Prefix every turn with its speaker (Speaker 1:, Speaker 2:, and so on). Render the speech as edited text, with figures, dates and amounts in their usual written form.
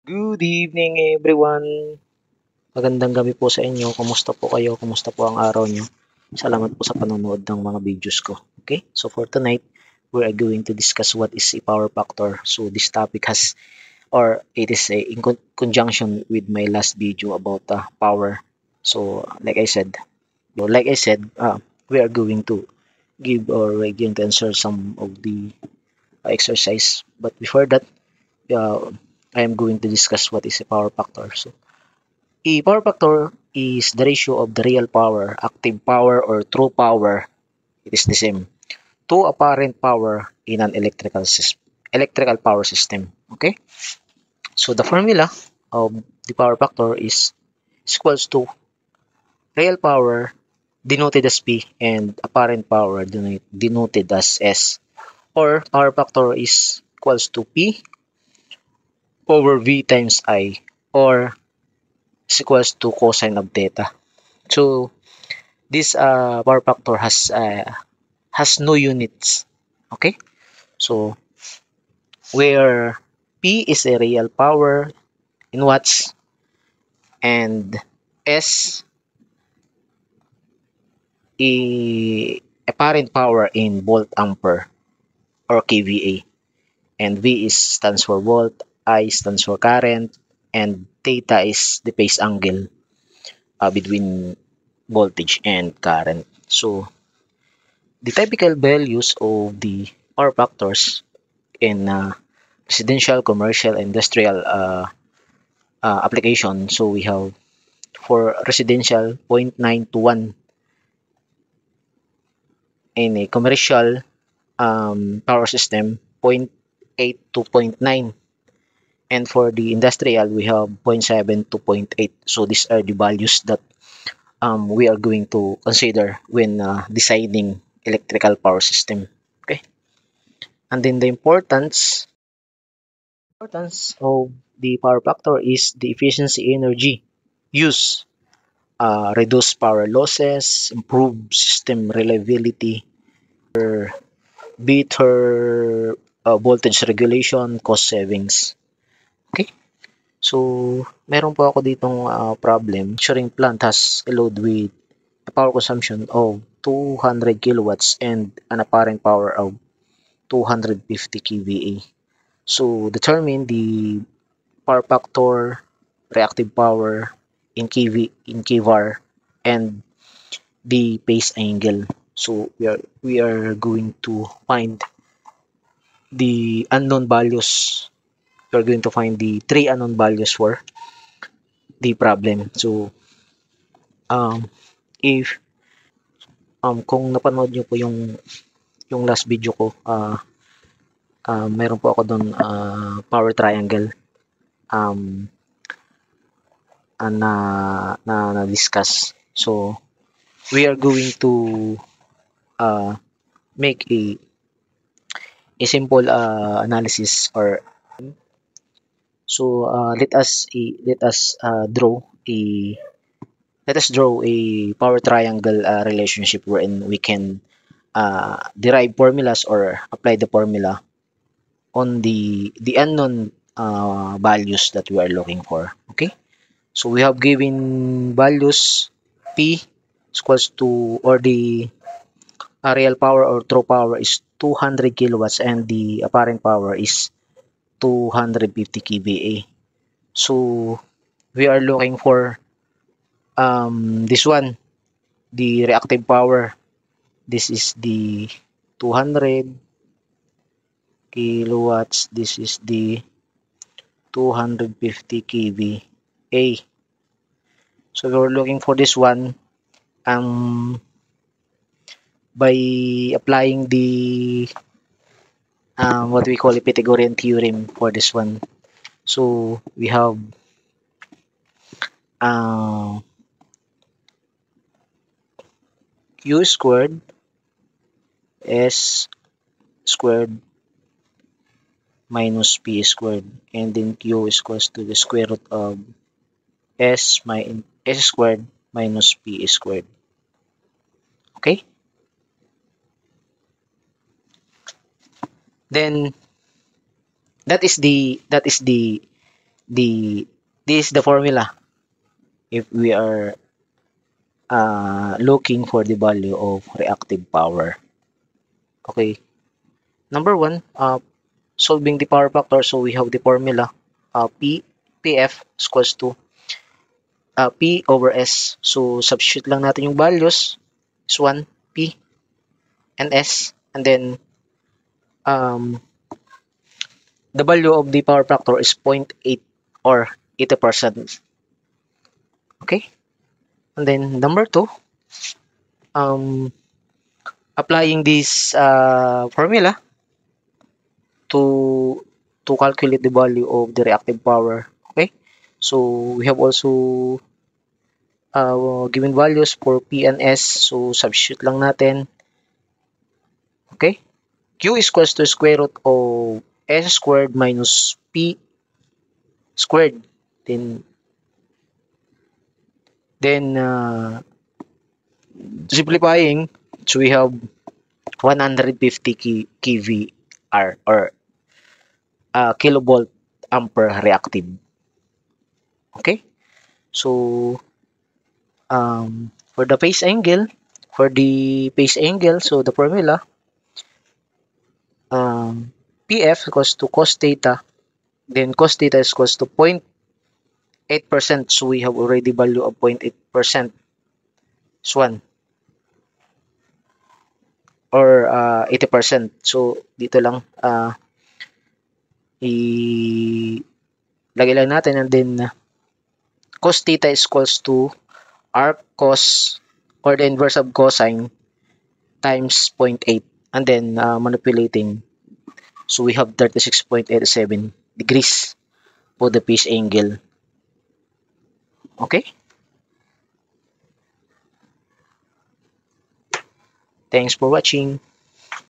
Speaker 1: Good evening everyone. Magandang gabi po sa inyo. Kumusta po kayo? Kumusta po ang araw nyo? Salamat po sa panonood ng mga videos ko. Okay? So for tonight, we are going to discuss what is a power factor. So this topic has or it is in conjunction with my last video about power. So like I said, we are going to give or we're going to answer some of the exercise. But before that, I am going to discuss what is a power factor. So a power factor is the ratio of the real power, active power, or true power. It is the same to apparent power in an electrical power system. Okay. So the formula of the power factor is equals to real power denoted as P and apparent power denoted as S. Or power factor is equals to P over V times I, or is equals to cosine of theta. So this power factor has no units. Okay, so where P is a real power in watts and S a apparent power in volt ampere or kVA, and V is stands for volt, I stands for current, and theta is the phase angle between voltage and current. So the typical values of the power factors in residential, commercial, industrial application. So we have for residential 0.9 to 1, in a commercial power system 0.8 to 0.9, and for the industrial we have 0.7 to 0.8. So these are the values that we are going to consider when designing electrical power system. Okay, and then the importance of the power factor is the efficiency energy use, reduce power losses, improve system reliability, better voltage regulation, cost savings. Okay? So, meron po ako ditong problem. Manufacturing plant has a load with a power consumption of 200 kilowatts and an apparent power of 250 kVA. So, determine the power factor, reactive power in kVAR, and the phase angle. So we are going to find the unknown values. We are going to find the three unknown values for the problem. So if kung napanood niyo po yung last video ko, meron po ako doon power triangle na discuss. So we are going to make a simple analysis, or so let us draw a power triangle relationship wherein we can derive formulas or apply the formula on the unknown values that we are looking for. Okay, so we have given values. P is equals to, or the real power or true power is 200 kilowatts, and the apparent power is 250 kVA. So we are looking for this one, the reactive power. This is the 200 kilowatts. This is the 250 kVA. So we're looking for this one by applying the what we call a Pythagorean theorem for this one. So we have Q squared S squared minus P squared, and then Q is equals to the square root of S squared minus P squared. Okay, then that is the this is the formula if we are looking for the value of reactive power. Okay. Number one, solving the power factor. So we have the formula PF is equals to P over S. So substitute lang natin yung values. Is 1, P, and S. And then the value of the power factor is 0.8 or 80%. Okay. And then number 2, applying this formula to calculate the value of the reactive power. Okay, so we have also given values for P and S, so substitute lang natin. Okay, Q is equals to square root of S squared minus P squared. Then simplifying, so we have 150 kVAr or kilovolt ampere reactive. Okay, so for the phase angle, so the formula PF equals to cos theta, then cos theta is equals to 0.8%, so we have already value of 0.8%. This one or 80%. So dito lang ilagay lang natin, and then cos theta is equals to arc cos or the inverse of cosine times 0.8, and then manipulating, so we have 36.87 degrees for the phase angle. Okay, thanks for watching.